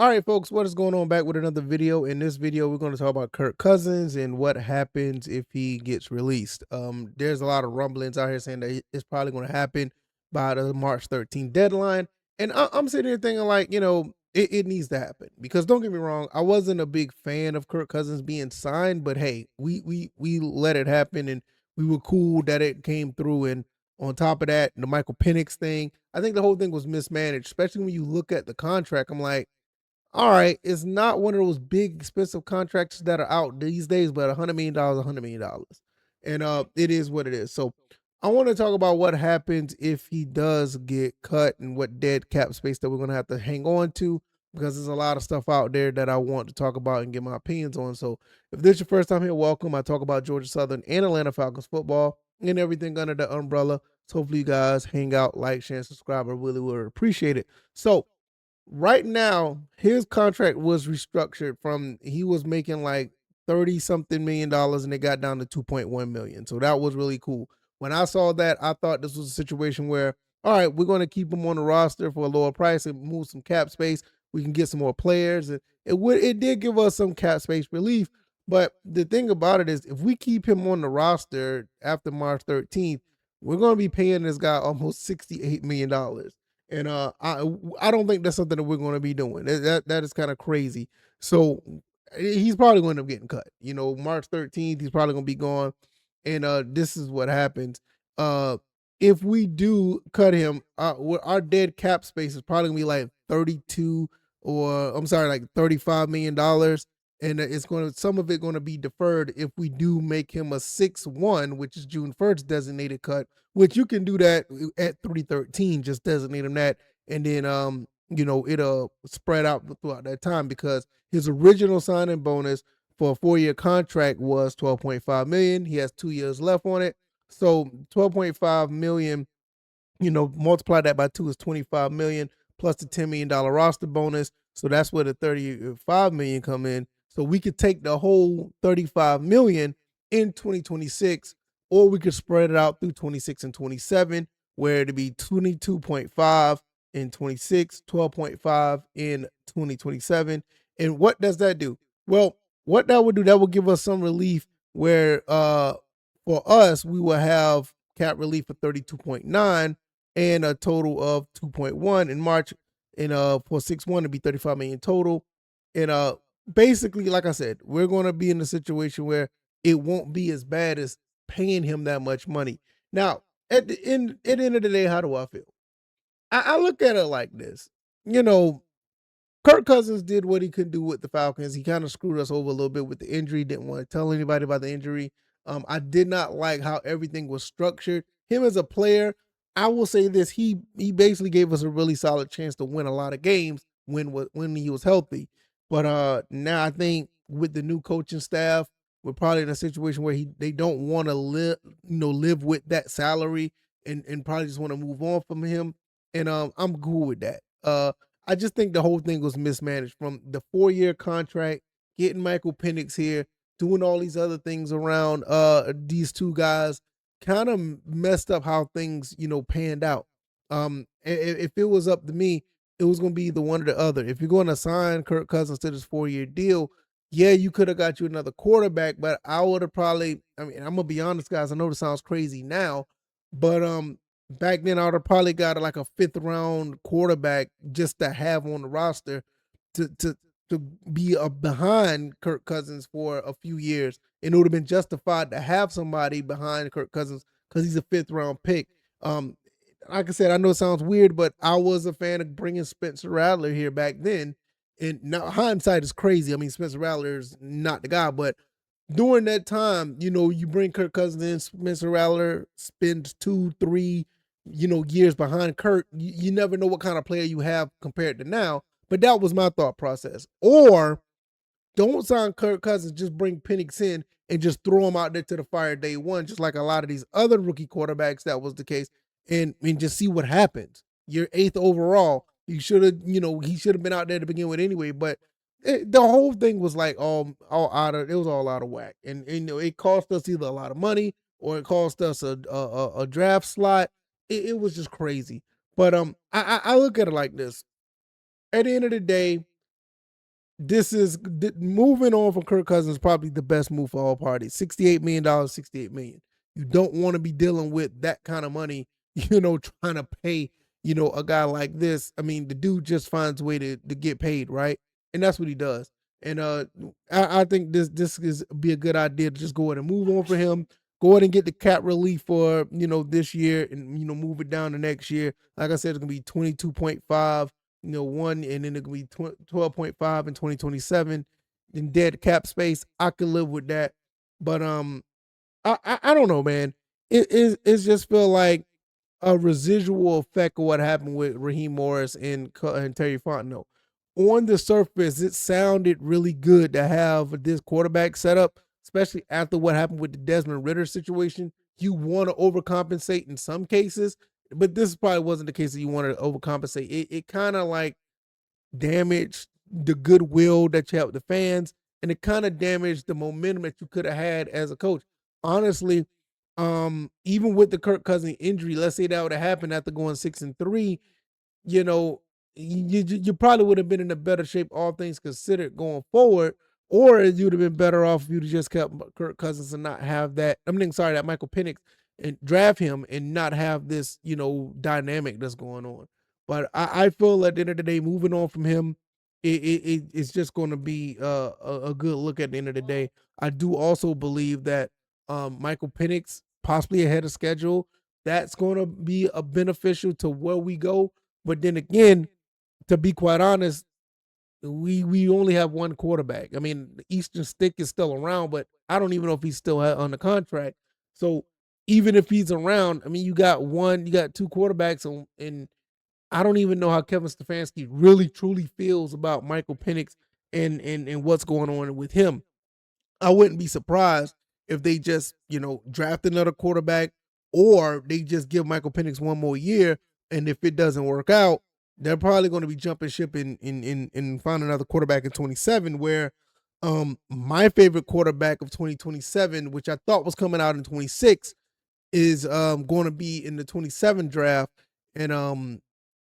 All right, folks, what is going on? Back with another video. In this video, we're going to talk about Kirk Cousins and what happens if he gets released. There's a lot of rumblings out here saying that it's probably going to happen by the March 13th deadline. And I'm sitting here thinking, like, it needs to happen because don't get me wrong, I wasn't a big fan of Kirk Cousins being signed, but hey, we let it happen and we were cool that it came through. And on top of that, the Michael Penix thing, I think the whole thing was mismanaged, especially when you look at the contract. I'm like, all right, it's not one of those big expensive contracts that are out these days, but $100 million, $100 million. And it is what it is. So I want to talk about what happens if he does get cut and what dead cap space that we're gonna have to hang on to because there's a lot of stuff out there that I want to talk about and get my opinions on. So if this is your first time here, welcome. I talk about Georgia Southern and Atlanta Falcons football and everything under the umbrella. So hopefully you guys hang out, like, share, and subscribe. I really would appreciate it. So right now, his contract was restructured from he was making like 30 something million and it got down to 2.1 million. So that was really cool. When I saw that, I thought this was a situation where, all right, we're going to keep him on the roster for a lower price and move some cap space. We can get some more players. And it did give us some cap space relief. But the thing about it is if we keep him on the roster after March 13th, we're going to be paying this guy almost $68 million. And I don't think that's something that we're going to be doing. That is kind of crazy. So he's probably going to end up getting cut. March 13th, he's probably going to be gone. And this is what happens. If we do cut him, our dead cap space is probably going to be like 32 or I'm sorry, like $35 million. And it's going to some of it going to be deferred if we do make him a 6-1, which is June 1st designated cut, which you can do that at 313, just designate him that, and then it'll spread out throughout that time because his original signing bonus for a 4-year contract was 12.5 million. He has 2 years left on it. So 12.5 million, multiply that by 2 is 25 million plus the $10 million roster bonus. So that's where the 35 million come in. So we could take the whole 35 million in 2026, or we could spread it out through 26 and 27, where it'd be 22.5 in 26, 12.5 in 2027. And what does that do? Well, what that would do, that would give us some relief where for us, we will have cap relief of 32.9 and a total of 2.1 in March. And for 6-1 to be 35 million total. And basically, like I said, we're gonna be in a situation where it won't be as bad as paying him that much money. Now, at the end of the day, how do I feel? I look at it like this. You know, Kirk Cousins did what he could do with the Falcons. He kind of screwed us over a little bit with the injury. Didn't want to tell anybody about the injury. I did not like how everything was structured. Him as a player, I will say this: he basically gave us a really solid chance to win a lot of games when he was healthy. But now I think with the new coaching staff, we're probably in a situation where they don't want to live with that salary and probably just want to move on from him. And I'm cool with that. I just think the whole thing was mismanaged from the 4-year contract, getting Michael Penix here, doing all these other things around these two guys, kind of messed up how things, panned out. If it was up to me, it was going to be the one or the other. If you're going to sign Kirk Cousins to this 4-year deal, yeah, you could have got you another quarterback, but I would have probably, I mean, I'm gonna be honest, guys. I know this sounds crazy now, but back then I would have probably got like a 5th round quarterback just to have on the roster to to to be behind Kirk Cousins for a few years. And it would have been justified to have somebody behind Kirk Cousins because he's a 5th round pick. Um, like I said, I know it sounds weird, but I was a fan of bringing Spencer Rattler here back then. And now hindsight is crazy. I mean, Spencer Rattler is not the guy, but during that time, you bring Kirk Cousins in, Spencer Rattler spends 2, 3, years behind Kirk. You never know what kind of player you have compared to now. But that was my thought process. Or don't sign Kirk Cousins, just bring Penix in and just throw him out there to the fire day one, just like a lot of these other rookie quarterbacks that was the case, and just see what happens. You're 8th overall. You should have, he should have been out there to begin with anyway. But the whole thing was like it was all out of whack, and it cost us either a lot of money or it cost us a draft slot. It was just crazy. But I look at it like this: at the end of the day, moving on from Kirk Cousins is probably the best move for all parties. $68 million, 68 million. You don't want to be dealing with that kind of money, trying to pay, a guy like this. I mean, the dude just finds a way to get paid, right? And that's what he does. And I think this is be a good idea to just go ahead and move on for him. Go ahead and get the cap relief for this year, and move it down to next year. Like I said, it's gonna be 22.5, one, and then it could be 12.5 in 2027 in dead cap space. I could live with that. But I don't know, man. It just feel like a residual effect of what happened with Raheem Morris and Terry Fontenot. On the surface, it sounded really good to have this quarterback set up, especially after what happened with the Desmond Ritter situation. You want to overcompensate in some cases, but this probably wasn't the case that you wanted to overcompensate. It kind of like damaged the goodwill that you have with the fans, and it kind of damaged the momentum that you could have had as a coach. Honestly, even with the Kirk Cousins injury, let's say that would have happened after going 6-3, you know, you probably would have been in a better shape, all things considered, going forward. Or you'd have been better off if you'd have just kept Kirk Cousins and not have that. I mean, sorry, that Michael Penix, and draft him and not have this, dynamic that's going on. But I feel at the end of the day, moving on from him, it's just going to be a good look at the end of the day. I do also believe that Michael Penix, possibly ahead of schedule, that's going to be a beneficial to where we go. But then again, to be quite honest, we only have one quarterback. I mean, the Eastern Stick is still around, but I don't even know if he's still on the contract. So even if he's around, I mean, you got two quarterbacks, and I don't even know how Kevin Stefanski really truly feels about Michael Penix and what's going on with him. I wouldn't be surprised if they just, draft another quarterback, or they just give Michael Penix one more year. And if it doesn't work out, they're probably going to be jumping ship and find another quarterback in 27, where my favorite quarterback of 2027, which I thought was coming out in 26, is going to be in the 27 draft. And I'm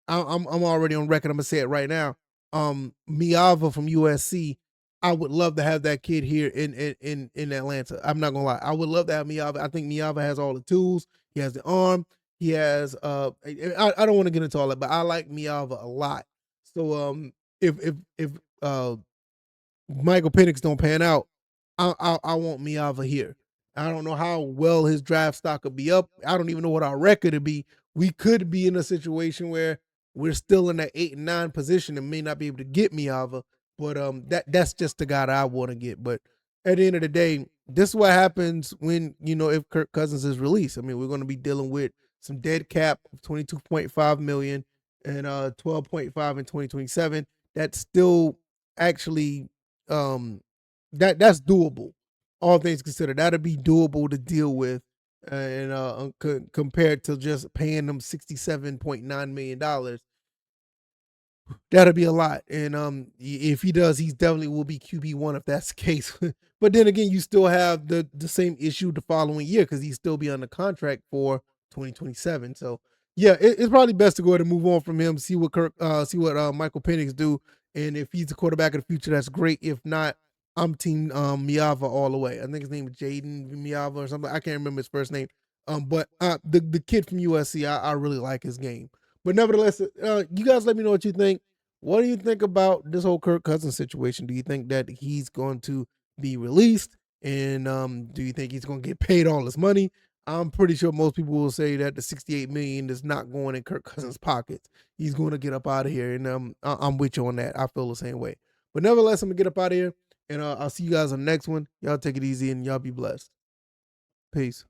already on record. I'm gonna say it right now. Miava from USC. I would love to have that kid here in Atlanta. I'm not gonna lie. I would love to have Miava. I think Miava has all the tools. He has the arm. He has I don't want to get into all that, but I like Miava a lot. So if Michael Penix don't pan out, I want Miava here. I don't know how well his draft stock will be up. I don't even know what our record would be. We could be in a situation where we're still in that 8 and 9 position and may not be able to get Miava. But that's just the guy that I want to get. But at the end of the day, this is what happens when, if Kirk Cousins is released. I mean, we're going to be dealing with some dead cap of 22.5 million and 12.5 in 2027. That's still actually that's doable. All things considered, that'd be doable to deal with, and compared to just paying them $67.9 million. That'll be a lot. And if he does, he's definitely will be QB1 if that's the case. But then again, you still have the same issue the following year, because he's still be on the contract for 2027. So yeah, it's probably best to go ahead and move on from him. See what Michael Penix do, and if he's the quarterback of the future, that's great. If not, I'm team Miava all the way. I think his name is Jaden Miava or something. I can't remember his first name. But the kid from USC, I really like his game. But nevertheless, you guys let me know what you think. What do you think about this whole Kirk Cousins situation? Do you think that he's going to be released? And do you think he's going to get paid all his money? I'm pretty sure most people will say that the 68 million is not going in Kirk Cousins' pockets. He's going to get up out of here, and I'm with you on that. I feel the same way. But nevertheless, I'm gonna get up out of here, and I'll see you guys on the next one. Y'all take it easy, and y'all be blessed. Peace.